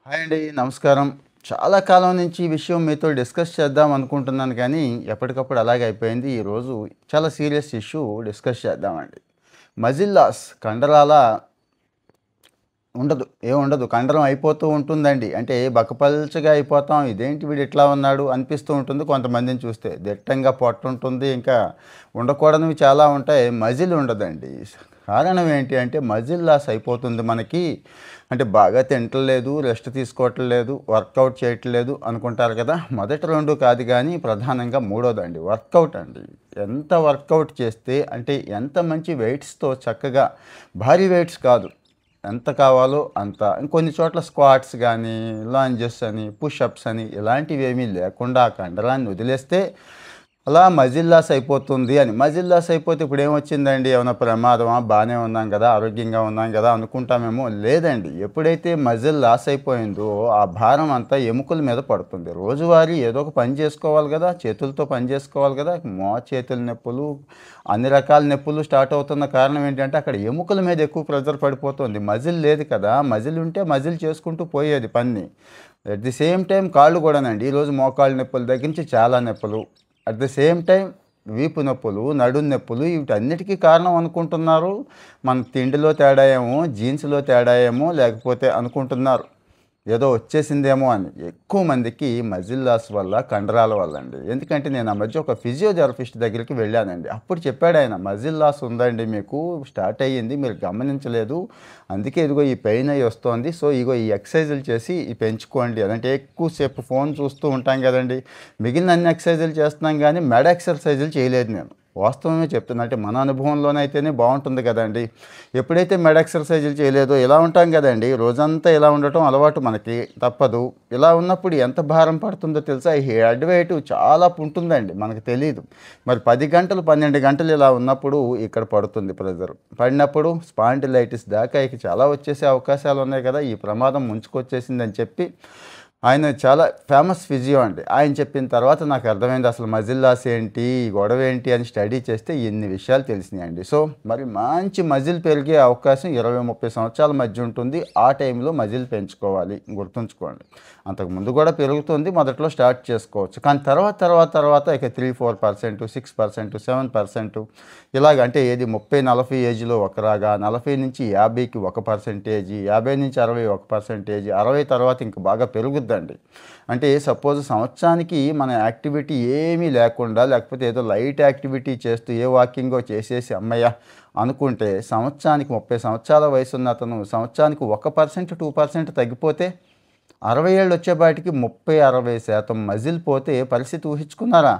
Hi అండి. నమస్కారం. చాలా కాలం నుంచి ఈ విషయం మీతో డిస్కస్ చేద్దాం అనుకుంటున్నాను కానీ, ఎప్పటికప్పుడు అలాగే అయిపోయింది. ఈరోజు చాలా సీరియస్ ఇష్యూ డిస్కస్ చేద్దామండి. మజిల్ లాస్ కండరాల ఉండదు. ఏముండదు. కండరం అయిపోతూ ఉంటుందండి. అంటే బక్కపల్చగా అయిపోతాం. ఇదేంటి వీడు ఇట్లా ఉన్నాడు అనిపిస్తూ ఉంటుంది కొంతమందిని చూస్తే. దిట్టంగా పొట్టుంటుంది. ఇంకా ఉండకూడనివి చాలా ఉంటాయి. మజిల్ ఉండదండి. కారణం ఏంటి అంటే మజిల్ లాస్ అయిపోతుంది మనకి. అంటే బాగా తింటలేదు, రెస్ట్ తీసుకోవట్లేదు, వర్కౌట్ చేయట్లేదు అనుకుంటారు కదా. మొదటి 2 కాదు కానీ ప్రధానంగా మూడోదండి వర్కౌట్ అండి. ఎంత వర్కౌట్ చేస్తే అంటే ఎంత మంచి వెయిట్స్‌తో చక్కగా భారీ వెయిట్స్ కాదు. ఎంత కావాలో అంత. ఇంకొన్ని చోట్ల స్క్వాట్స్ గానీ, లాంజెస్ అని, పుషప్స్ అని ఇలాంటివేమీ లేకుండా ఆ కండరాన్ని వదిలేస్తే అలా మజిల్ లాస్ అయిపోతుంది అని. మజిల్ లాస్ అయిపోతే ఇప్పుడేమొచ్చిందండి? ఏమన్నా ప్రమాదమా? బానే ఉన్నాం కదా! ఆరోగ్యంగా ఉన్నాం కదా! అనుకుంటామేమో. లేదండి. ఎప్పుడైతే మజిల్ లాస్ అయిపోయిందో ఆ భారం అంతా ఎముకల మీద పడుతుంది. రోజువారీ ఏదో ఒక పని చేసుకోవాలి కదా! చేతులతో పని చేసుకోవాలి కదా! చేతుల నొప్పులు, అన్ని రకాల నొప్పులు స్టార్ట్ అవుతున్న కారణం ఏంటంటే అక్కడ ఎముకల మీద ఎక్కువ ప్రెషర్ పడిపోతుంది. మజిల్ లేదు కదా! మజిల్ ఉంటే మజిల్ చేసుకుంటూ పోయేది పని. అట్ ది సేమ్ టైం కాళ్ళు కూడానండి. ఈరోజు మోకాళ్ళ నొప్పుల దగ్గర నుంచి చాలా నొప్పులు. అట్ ద సేమ్ టైం వీపు నొప్పులు, నడుము నొప్పులు వీటన్నిటికీ కారణం అనుకుంటున్నారు. మన తిండిలో తేడా ఏమో, జీన్స్‌లో తేడా ఏమో లేకపోతే అనుకుంటున్నారు. ఏదో వచ్చేసిందేమో అని. ఎక్కువ మందికి మజిల్ లాస్ వల్ల, కండరాల వల్ల అండి. ఎందుకంటే నేను ఆ మధ్య ఒక ఫిజియోథెరపిస్ట్ దగ్గరికి వెళ్ళానండి. అప్పుడు చెప్పాడాయన, "మజిల్ లాస్ ఉందండి మీకు. స్టార్ట్ అయ్యింది. మీరు గమనించలేదు. అందుకే ఇదిగో ఈ పెయిన్ అయ్యి వస్తోంది. సో, ఇగో ఈ ఎక్సర్సైజులు చేసి పెంచుకోండి" అని. అంటే ఎక్కువసేపు ఫోన్ చూస్తూ ఉంటాం కదండీ! మిగిలిన అన్ని ఎక్సర్సైజులు చేస్తున్నాం గానీ, మెడ ఎక్సర్సైజులు చేయలేదు నేను. వాస్తవమే చెప్తున్నా. అంటే మన అనుభవంలోనైతేనే బావుంటుంది కదండీ! ఎప్పుడైతే మెడ ఎక్సర్సైజులు చేయలేదో ఇలా ఉంటాం కదండీ! రోజంతా ఇలా ఉండటం అలవాటు మనకి. తప్పదు. ఇలా ఉన్నప్పుడు ఎంత భారం పడుతుందో తెలుసా? ఈ హెడ్ వెయిట్ చాలా ఉంటుందండి. మనకు తెలీదు. మరి 10 గంటలు, 12 గంటలు ఇలా ఉన్నప్పుడు ఇక్కడ పడుతుంది ప్రెషర్. పడినప్పుడు స్పాండిలైటిస్ దాకా ఇక చాలా వచ్చేసే అవకాశాలున్నాయి కదా! ఈ ప్రమాదం ముంచుకొచ్చేసిందని చెప్పి ఆయన చాలా ఫేమస్ ఫిజియో అండి. ఆయన చెప్పిన తర్వాత నాకు అర్థమైంది అసలు మజిల్ లాస్ ఏంటి, ఈ గొడవ ఏంటి అని స్టడీ చేస్తే ఇన్ని విషయాలు తెలిసినాయండి. సో, మరి మంచి మజిల్ పెరిగే అవకాశం 20, 30 సంవత్సరాల మధ్య ఉంటుంది. ఆ టైంలో మజిల్ పెంచుకోవాలి. గుర్తుంచుకోండి. అంతకుముందు కూడా పెరుగుతుంది. మొదట్లో స్టార్ట్ చేసుకోవచ్చు. కానీ తర్వాత ఇక 3, 4%, 6%, 7% ఇలాగ అంటే ఏది 30, 40 ఏజ్‌లో ఒకలాగా, 40 నుంచి 50కి 1%, 50 నుంచి 60 1%, 60 తర్వాత ఇంక బాగా పెరుగుద్దండి. అంటే సపోజ్ సంవత్సరానికి మన యాక్టివిటీ ఏమీ లేకుండా లేకపోతే ఏదో లైట్ యాక్టివిటీ చేస్తూ ఏ వాకింగో చేసేసి హమ్మయ్య! అనుకుంటే సంవత్సరానికి 30 సంవత్సరాల వయసున్న అతను సంవత్సరానికి 1%, 2% తగ్గిపోతే 60 ఏళ్ళు వచ్చేపాటికి 30, 60% మజిల్ పోతే పరిస్థితి ఊహించుకున్నారా?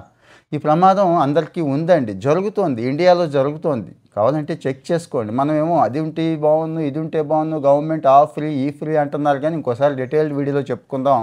ఈ ప్రమాదం అందరికీ ఉందండి. జరుగుతోంది. ఇండియాలో జరుగుతోంది. కావాలంటే చెక్ చేసుకోండి. మనమేమో అది ఉంటే బావున్ను, ఇది ఉంటే బావున్ను, గవర్నమెంట్ ఆ ఫ్రీ, ఈ ఫ్రీ అంటున్నారు కానీ ఇంకోసారి డీటెయిల్డ్ వీడియోలో చెప్పుకుందాం.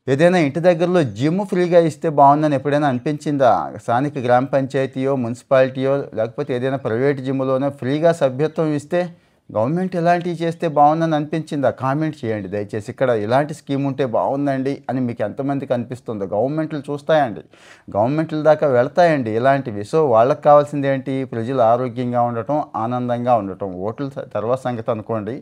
ఏదైనా ఇంటి దగ్గరలో జిమ్ ఫ్రీగా ఇస్తే బావుందని ఎప్పుడైనా అనిపించిందా? స్థానిక గ్రామ పంచాయతీయో, మున్సిపాలిటీయో లేకపోతే ఏదైనా ప్రైవేట్ జిమ్‌లోనో ఫ్రీగా సభ్యత్వం ఇస్తే గవర్నమెంట్ ఇలాంటివి చేస్తే బావుందని అనిపించిందా? కామెంట్ చేయండి దయచేసి. ఇక్కడ ఇలాంటి స్కీమ్ ఉంటే బావుందండి అని మీకు ఎంతమందికి అనిపిస్తుందో. గవర్నమెంట్లు చూస్తాయండి. గవర్నమెంట్ల దాకా వెళ్తాయండి ఇలాంటివి. సో, వాళ్ళకి కావాల్సిందేంటి? ప్రజలు ఆరోగ్యంగా ఉండటం, ఆనందంగా ఉండటం. ఓట్ల తర్వాత సంగతి అనుకోండి.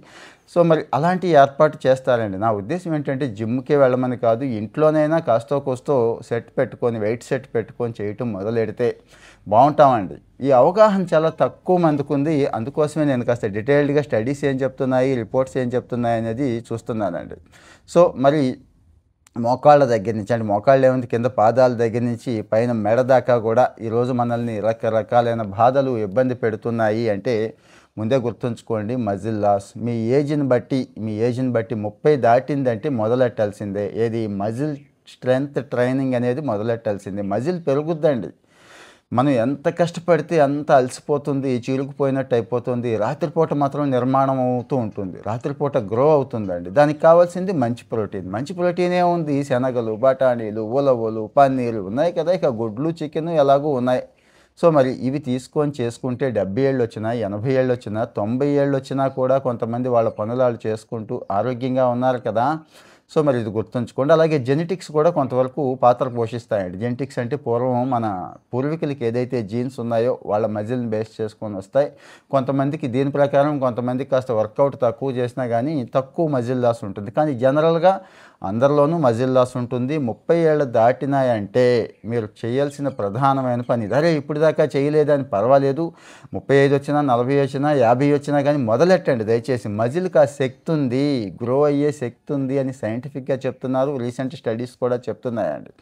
సో, మరి అలాంటి ఏర్పాటు చేస్తారండి. నా ఉద్దేశ్యం ఏంటంటే జిమ్‌కే వెళ్ళమని కాదు. ఇంట్లోనైనా కాస్తో కూస్తో సెట్ పెట్టుకొని, వెయిట్ సెట్ పెట్టుకొని చేయటం మొదలెడితే బావుంటామండి. ఈ అవగాహన చాలా తక్కువ మందికుంది. అందుకోసమే నేను కాస్త డీటెయిల్డ్‌గా స్టడీస్ ఏం చెప్తున్నాయి, రిపోర్ట్స్ ఏం చెప్తున్నాయి అనేది చూస్తున్నానండి. సో, మరి మోకాళ్ళ దగ్గర నుంచి అంటే మోకాళ్ళు ఏముంది కింద పాదాల దగ్గర నుంచి పైన మెడ దాకా కూడా ఈరోజు మనల్ని రకరకాలైన బాధలు ఇబ్బంది పెడుతున్నాయి అంటే ముందే గుర్తుంచుకోండి మజిల్ లాస్. మీ ఏజ్‌ని బట్టి 30 దాటిందంటే మొదలెట్టాల్సిందే. ఏది మజిల్ స్ట్రెంత్ ట్రైనింగ్ అనేది మొదలెట్టాల్సిందే. మజిల్ పెరుగుద్దండి. మనం ఎంత కష్టపడితే అంత అలసిపోతుంది, చీలుకుపోయినట్టు అయిపోతుంది. రాత్రిపూట మాత్రం నిర్మాణం అవుతూ ఉంటుంది. రాత్రిపూట గ్రో అవుతుందండి. దానికి కావాల్సింది మంచి ప్రోటీన్. మంచి ప్రోటీన్ ఏముంది? శనగలు, బఠానీలు, ఉలవలు, పన్నీరు ఉన్నాయి కదా! ఇక గుడ్లు, చికెను ఎలాగో ఉన్నాయి. సో, మరి ఇవి తీసుకొని చేసుకుంటే 70 ఏళ్ళొచ్చినా, 80 ఏళ్ళొచ్చినా, 90 ఏళ్ళొచ్చినా కూడా కొంతమంది వాళ్ళ పనులు ఆళ్ళు చేసుకుంటూ ఆరోగ్యంగా ఉన్నారు కదా! సో మరి ఇది గుర్తుంచుకోండి. అలాగే జెనెటిక్స్ కూడా కొంతవరకు పాత్ర పోషిస్తాయండి. జెనెటిక్స్ అంటే పూర్వం మన పూర్వీకులకి ఏదైతే జీన్స్ ఉన్నాయో వాళ్ళ మజిల్ని బేస్ చేసుకొని వస్తాయి. కొంతమందికి దీని ప్రకారం కొంతమందికి కాస్త వర్కౌట్ తక్కువ చేసినా కానీ తక్కువ మజిల్ లాస్ ఉంటుంది. కానీ జనరల్గా అందరిలోనూ మజిల్ లాస్ ఉంటుంది. 30 ఏళ్ళు దాటినాయంటే మీరు చేయాల్సిన ప్రధానమైన పని అరే ఇప్పుడు దాకా చేయలేదని పర్వాలేదు, 35 వచ్చినా 40 వచ్చినా 50 వచ్చినా కానీ మొదలెట్టండి దయచేసి. మజిల్కి ఆ శక్తి ఉంది, గ్రో అయ్యే శక్తి ఉంది అని సైంటిఫిక్గా చెప్తున్నారు. రీసెంట్ స్టడీస్ కూడా చెప్తున్నాయండి.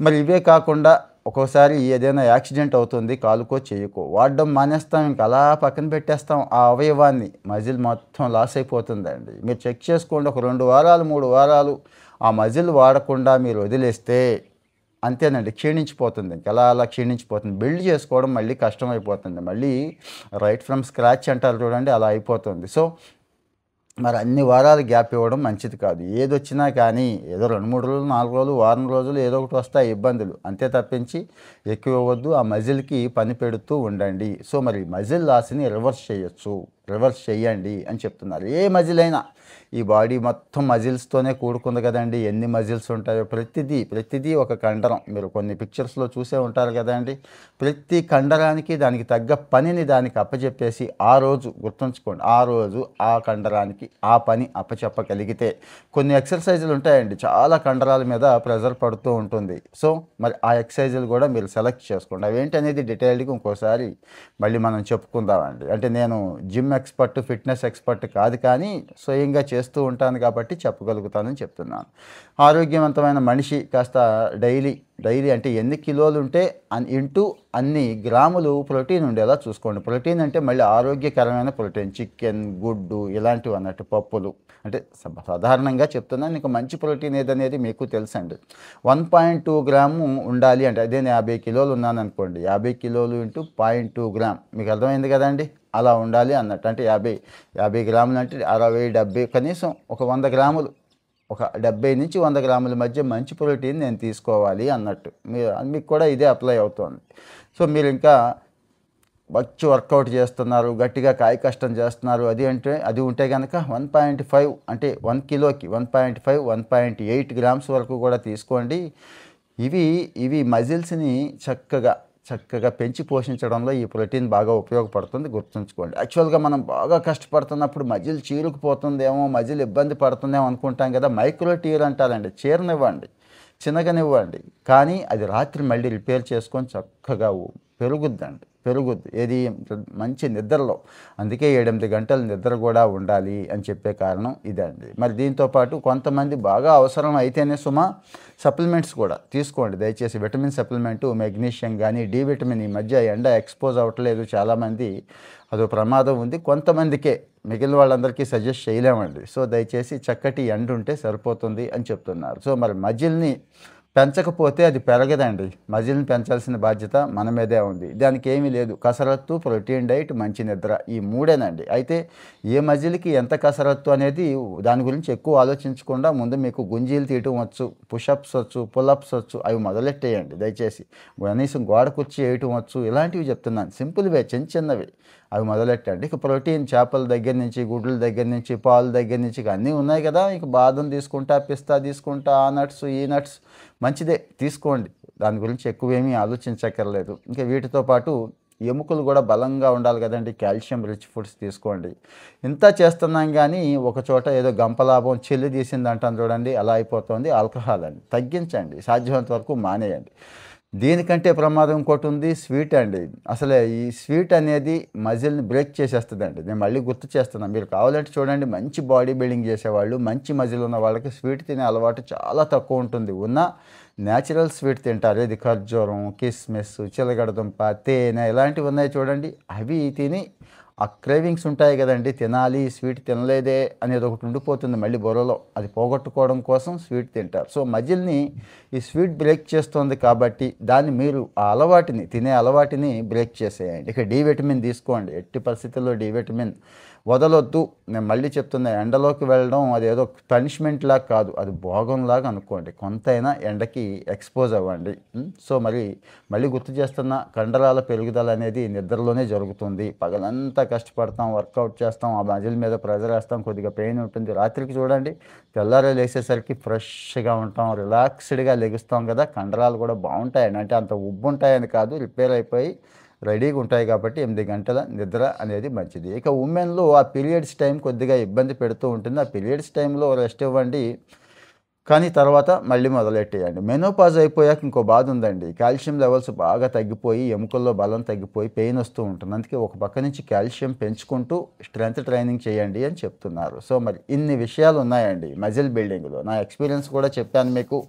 మరి ఇవే కాకుండా ఒక్కోసారి ఏదైనా యాక్సిడెంట్ అవుతుంది, కాలుకో చెయ్యకో వాడడం మానేస్తాం, ఇంకా అలా పక్కన పెట్టేస్తాం ఆ అవయవాన్ని, మజిల్ మొత్తం లాస్ అయిపోతుందండి. మీరు చెక్ చేసుకోండి, ఒక 2 వారాలు 3 వారాలు ఆ మజిల్ వాడకుండా మీరు వదిలేస్తే అంతేనండి, క్షీణించిపోతుంది. ఇంకా అలా క్షీణించిపోతుంది. బిల్డ్ చేసుకోవడం మళ్ళీ కష్టమైపోతుంది. మళ్ళీ రైట్ ఫ్రమ్ స్క్రాచ్ అంటారు చూడండి, అలా అయిపోతుంది. సో మరి అన్ని వారాలు గ్యాప్ ఇవ్వడం మంచిది కాదు. ఏదొచ్చినా కానీ ఏదో 2-3 రోజులు 4 రోజులు వారం రోజులు ఏదో ఒకటి వస్తాయి ఇబ్బందులు, అంతే తప్పించి ఎక్కువ ఇవ్వద్దు. ఆ మజిల్కి పని పెడుతూ ఉండండి. సో మరి మజిల్ లాస్ని రివర్స్ చేయండి అని చెప్తున్నారు. ఏ మజిల్ అయినా, ఈ బాడీ మొత్తం మజిల్స్తోనే కూడుకుంది కదండి. ఎన్ని మజిల్స్ ఉంటాయో ప్రతిదీ ఒక కండరం. మీరు కొన్ని పిక్చర్స్లో చూసే ఉంటారు కదండి. ప్రతి కండరానికి దానికి తగ్గ పనిని దానికి అప్పచెప్పేసి ఆ రోజు గుర్తుంచుకోండి, ఆ రోజు ఆ కండరానికి ఆ పని అప్పచెప్పగలిగితే కొన్ని ఎక్సర్సైజులు ఉంటాయండి, చాలా కండరాల మీద ప్రెజర్ పడుతూ ఉంటుంది. సో మరి ఆ ఎక్సర్సైజులు కూడా మీరు సెలెక్ట్ చేసుకోండి. అవేంటి అనేది డీటెయిల్డ్గా ఇంకోసారి మళ్ళీ మనం చెప్పుకుందామండి. అంటే నేను జిమ్ ఎక్స్పర్ట్, ఫిట్నెస్ ఎక్స్పర్ట్ కాదు, కానీ స్వయంగా చేస్తూ ఉంటాను కాబట్టి చెప్పగలుగుతానని చెప్తున్నాను. ఆరోగ్యవంతమైన మనిషి కాస్త డైలీ అంటే ఎన్ని కిలోలు ఉంటే ఇంటూ అన్ని గ్రాములు ప్రోటీన్ ఉండేలా చూసుకోండి. ప్రోటీన్ అంటే మళ్ళీ ఆరోగ్యకరమైన ప్రోటీన్, చికెన్, గుడ్డు ఇలాంటివి అన్నట్టు, పప్పులు అంటే సాధారణంగా చెప్తున్నాను. నీకు మంచి ప్రోటీన్ ఏదనేది మీకు తెలుసండి. 1.2 గ్రాము ఉండాలి అంటే అదే నేను 50 కిలోలు ఉన్నాను అనుకోండి, 50 కిలోలు ఇంటూ 0.2 గ్రామ్, మీకు అర్థమైంది కదండి, అలా ఉండాలి అన్నట్టు. అంటే 50 గ్రాములు అంటే 60, 70, కనీసం ఒక 100 గ్రాములు, ఒక 70 నుంచి 100 గ్రాముల మధ్య మంచి ప్రోటీన్ నేను తీసుకోవాలి అన్నట్టు. మీకు కూడా ఇదే అప్లై అవుతుంది. సో మీరు ఇంకా మంచి వర్కౌట్ చేస్తున్నారు, గట్టిగా కాయ కష్టం చేస్తున్నారు, అది ఉంటే కనుక 1.5 అంటే 1 కిలోకి 1.5, 1.8 గ్రామ్స్ వరకు కూడా తీసుకోండి. ఇవి మజిల్స్ని చక్కగా పెంచి పోషించడంలో ఈ ప్రోటీన్ బాగా ఉపయోగపడుతుంది, గుర్తుంచుకోండి. యాక్చువల్గా మనం బాగా కష్టపడుతున్నప్పుడు మజిల్ చీరుకుపోతుందేమో, మజిల్ ఇబ్బంది పడుతుందేమో అనుకుంటాం కదా. మైక్రో టీర్ అంటారండి, చీరనివ్వండి, చిన్నగానివ్వండి, కానీ అది రాత్రి మళ్ళీ రిపేర్ చేసుకొని చక్కగా పెరుగుద్ది ఏది మంచి నిద్రలో. అందుకే 7-8 గంటల నిద్ర కూడా ఉండాలి అని చెప్పే కారణం ఇదండి. మరి దీంతోపాటు కొంతమంది బాగా అవసరం అయితేనే సప్లిమెంట్స్ కూడా తీసుకోండి దయచేసి. విటమిన్ సప్లిమెంటు, మెగ్నీషియం కానీ, డి విటమిన్ ఈ మధ్య ఎండ ఎక్స్పోజ్ అవ్వట్లేదు చాలామంది, అదో ప్రమాదం ఉంది కొంతమందికే, మిగిలిన వాళ్ళందరికీ సజెస్ట్ చేయలేమండి. సో దయచేసి చక్కటి ఎండ ఉంటే సరిపోతుంది అని చెప్తున్నారు. సో మరి మజిల్ని పెంచకపోతే అది పెరగదండి. మజిల్ని పెంచాల్సిన బాధ్యత మన మీదే ఉంది. దానికి ఏమీ లేదు, కసరత్తు, ప్రోటీన్ డైట్, మంచి నిద్ర, ఈ మూడేనండి. అయితే ఏ మజిల్కి ఎంత కసరత్తు అనేది దాని గురించి ఎక్కువ ఆలోచించకుండా ముందు మీకు గుంజీలు తీయటం వచ్చు, పుషప్స్ వచ్చు, పుల్అప్స్ వచ్చు, అవి మొదలెట్టేయండి దయచేసి. కనీసం గోడ కుర్చీ వేయటం వచ్చు, ఇలాంటివి చెప్తున్నాను, సింపుల్వే, చిన్నవి అవి మొదలెట్టండి. ఇక ప్రోటీన్ చేపల దగ్గర నుంచి, గుడ్ల దగ్గర నుంచి, పాల దగ్గర నుంచి అన్నీ ఉన్నాయి కదా. ఇక బాదం తీసుకుంటా, పిస్తా తీసుకుంటా, ఆ నట్స్ ఈ నట్స్ మంచిదే తీసుకోండి, దాని గురించి ఎక్కువేమీ ఆలోచించక్కర్లేదు. ఇంకా వీటితో పాటు ఎముకలు కూడా బలంగా ఉండాలి కదండి, కాల్షియం రిచ్ ఫుడ్స్ తీసుకోండి. ఇంత చేస్తున్నాం కానీ ఒక చోట ఏదో గంపలాభం చెల్లి తీసింది అంటాను చూడండి, అలా అయిపోతుంది. ఆల్కహాల్ అండి తగ్గించండి, సాధ్యమైనంత వరకు మానేయండి. దీనికంటే ప్రమాదం ఇంకోటి ఉంది, స్వీట్ అండి. అసలే ఈ స్వీట్ అనేది మజిల్ని బ్రేక్ చేసేస్తుందండి. నేను మళ్ళీ గుర్తు చేస్తున్నాను, మీరు కావాలంటే చూడండి, మంచి బాడీ బిల్డింగ్ చేసేవాళ్ళు, మంచి మజిల్ ఉన్న వాళ్ళకి స్వీట్ తినే అలవాటు చాలా తక్కువ ఉంటుంది. ఉన్న న్యాచురల్ స్వీట్ తింటారు, ఇది ఖర్జూరం, కిస్మిస్, చిలగడదుంప, తేనె ఇలాంటివి ఉన్నాయి చూడండి, అవి తిని ఆ క్రేవింగ్స్ ఉంటాయి కదండి, తినాలి స్వీట్ తినలేదే అనేది ఒకటి ఉండిపోతుంది మళ్ళీ బుర్రలో, అది పోగొట్టుకోవడం కోసం స్వీట్ తింటారు. సో మజిల్ని ఈ స్వీట్ బ్రేక్ చేస్తుంది కాబట్టి దాన్ని మీరు ఆ తినే అలవాటిని బ్రేక్ చేసేయండి. ఇక డి విటమిన్ తీసుకోండి, ఎట్టి పరిస్థితుల్లో డి విటమిన్ వదలొద్దు. నేను మళ్ళీ చెప్తున్నా, ఎండలోకి వెళ్ళడం అదేదో పనిష్మెంట్‌లాగా కాదు. అది భోగంలాగా అనుకోండి. కొంతైనా ఎండకి ఎక్స్‌పోజ్ అవ్వండి. సో, మళ్ళీ గుర్తు చేస్తున్నా, కండరాల పెరుగుదల అనేది నిద్రలోనే జరుగుతుంది. పగలంతా కష్టపడతాం, వర్కౌట్ చేస్తాం, ఆ మజిల్ మీద ప్రెషర్ ఏస్తాం, కొద్దిగా పెయిన్ ఉంటుంది. రాత్రికి చూడండి, తెల్లారి లేసేసరికి ఫ్రెష్‌గా ఉంటాం, రిలాక్స్‌డ్‌గా లెగుస్తాం కదా! కండరాలు కూడా బావుంటాయండి. అంటే అంత ఉబ్బుంటాయని కాదు, రిపేర్ అయిపోయి రెడీగా ఉంటాయి కాబట్టి 8 గంటల నిద్ర అనేది మంచిది. ఇక ఉమెన్‌లో ఆ పీరియడ్స్ టైం కొద్దిగా ఇబ్బంది పెడుతూ ఉంటుంది. ఆ పీరియడ్స్ టైంలో రెస్ట్ ఇవ్వండి. కానీ తర్వాత మళ్ళీ మొదలెట్టేయండి. మెనోపాజ్ అయిపోయాక ఇంకో బాధ ఉందండి. కాల్షియం లెవెల్స్ బాగా తగ్గిపోయి, ఎముకల్లో బలం తగ్గిపోయి పెయిన్ వస్తూ ఉంటుంది. అందుకే ఒక పక్క నుంచి కాల్షియం పెంచుకుంటూ స్ట్రెంత్ ట్రైనింగ్ చేయండి అని చెప్తున్నారు. సో, మరి ఇన్ని విషయాలు ఉన్నాయండి మజిల్ బిల్డింగ్‌లో. నా ఎక్స్‌పీరియన్స్ కూడా చెప్పాను మీకు.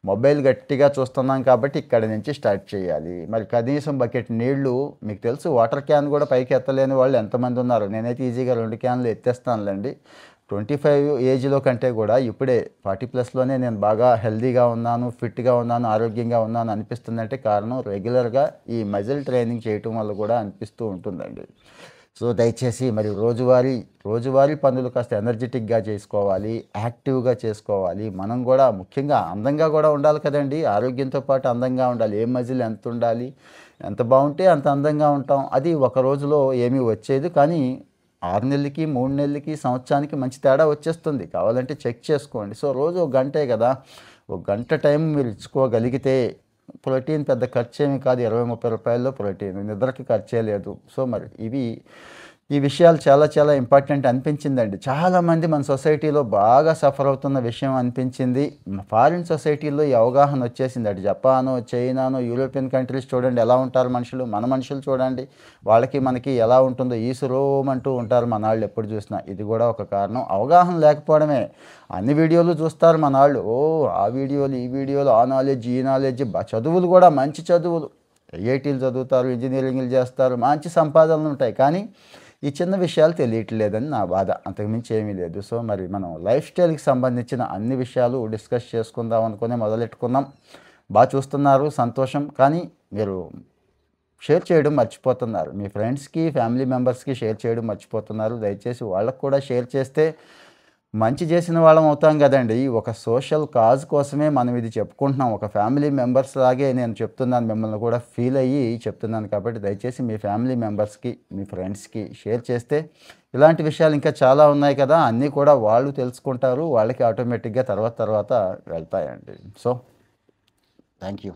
మొబైల్ గట్టిగా చూస్తున్నాం కాబట్టి ఇక్కడి నుంచి స్టార్ట్ చేయాలి. మరి కనీసం బకెట్ నీళ్లు, మీకు తెలుసు వాటర్ క్యాన్ కూడా పైకి ఎత్తలేని వాళ్ళు ఎంతమంది ఉన్నారు. నేనైతే ఈజీగా 2 క్యాన్లు ఎత్తేస్తానులెండి. 25 ఏజ్‌లో కంటే కూడా ఇప్పుడే 40+లోనే నేను బాగా హెల్తీగా ఉన్నాను, ఫిట్‌గా ఉన్నాను, ఆరోగ్యంగా ఉన్నాను అనిపిస్తుందంటే కారణం రెగ్యులర్‌గా ఈ మజిల్ ట్రైనింగ్ చేయటం వల్ల కూడా అనిపిస్తూ ఉంటుందండి. సో, దయచేసి మరి రోజువారీ పనులు కాస్త ఎనర్జిటిక్‌గా చేసుకోవాలి, యాక్టివ్‌గా చేసుకోవాలి. మనం కూడా ముఖ్యంగా అందంగా కూడా ఉండాలి కదండీ! ఆరోగ్యంతో పాటు అందంగా ఉండాలి. ఏ మజిల్ ఎంతుండాలి, ఎంత బావుంటే అంత అందంగా ఉంటాం. అది ఒక రోజులో ఏమీ వచ్చేది కానీ 6 నెలలకి, 3 నెలలకి, సంవత్సరానికి మంచి తేడా వచ్చేస్తుంది. కావాలంటే చెక్ చేసుకోండి. సో, రోజు ఒక గంటే గదా! ఒక గంట టైం మీరు ఇచ్చుకోగలిగితే ప్రోటీన్ పెద్ద ఖర్చేమీ కాదు. 20, 30 రూపాయల్లో ప్రోటీన్. నిద్రకి ఖర్చే లేదు. సో, మరి ఈ విషయాలు చాలా చాలా ఇంపార్టెంట్ అనిపించిందండి. చాలామంది మన సొసైటీలో బాగా సఫర్ అవుతున్న విషయం అనిపించింది. ఫారిన్ సొసైటీల్లో ఈ అవగాహన వచ్చేసింది. అటు జపాను, చైనాను, యూరోపియన్ కంట్రీస్ చూడండి ఎలా ఉంటారు మనుషులు. మన మనుషులు చూడండి వాళ్ళకి మనకి ఎలా ఉంటుందో ఈసురోమంటూ ఉంటారు మనాళ్ళు ఎప్పుడు చూసినా. ఇది కూడా ఒక కారణం. అవగాహన లేకపోవడమే. అన్ని వీడియోలు చూస్తారు మనాళ్ళు. ఆ వీడియోలు, ఈ వీడియోలు, ఆ నాలెడ్జ్, ఈ నాలెడ్జ్, చదువులు కూడా మంచి చదువులు. ఐఐటీలు చదువుతారు, ఇంజనీరింగ్‌లు చేస్తారు, మంచి సంపాదనలు ఉంటాయి. కానీ ఈ చిన్న విషయాలు తెలియట్లేదని నా బాధ. అంతకుమించి ఏమీ లేదు. సో, మరి మనం లైఫ్ స్టైల్‌కి సంబంధించిన అన్ని విషయాలు డిస్కస్ చేసుకుందాం అనుకునే మొదలెట్టుకున్నాం. చూస్తున్నారు, సంతోషం. కానీ మీరు షేర్ చేయడం మర్చిపోతున్నారు. మీ ఫ్రెండ్స్‌కి, ఫ్యామిలీ మెంబర్స్‌కి షేర్ చేయడం మర్చిపోతున్నారు. దయచేసి వాళ్ళకి కూడా షేర్ చేస్తే మంచి చేసిన వాళ్ళం అవుతాం గదండీ! ఒక సోషల్ కాజ్ కోసమే మనం ఇది చెప్పుకుంటున్నాం. ఒక ఫ్యామిలీ మెంబర్స్ లాగే నేను చెప్తున్నాను. మిమ్మల్ని కూడా ఫీల్ అయ్యి చెప్తున్నాను కాబట్టి దయచేసి మీ ఫ్యామిలీ మెంబర్స్‌కి, మీ ఫ్రెండ్స్‌కి షేర్ చేస్తే ఇలాంటి విషయాలు ఇంకా చాలా ఉన్నాయి కదా! అన్నీ కూడా వాళ్ళు తెలుసుకుంటారు. వాళ్ళకి ఆటోమేటిక్‌గా తర్వాత తర్వాత వెళ్తాయండి. So, thank you.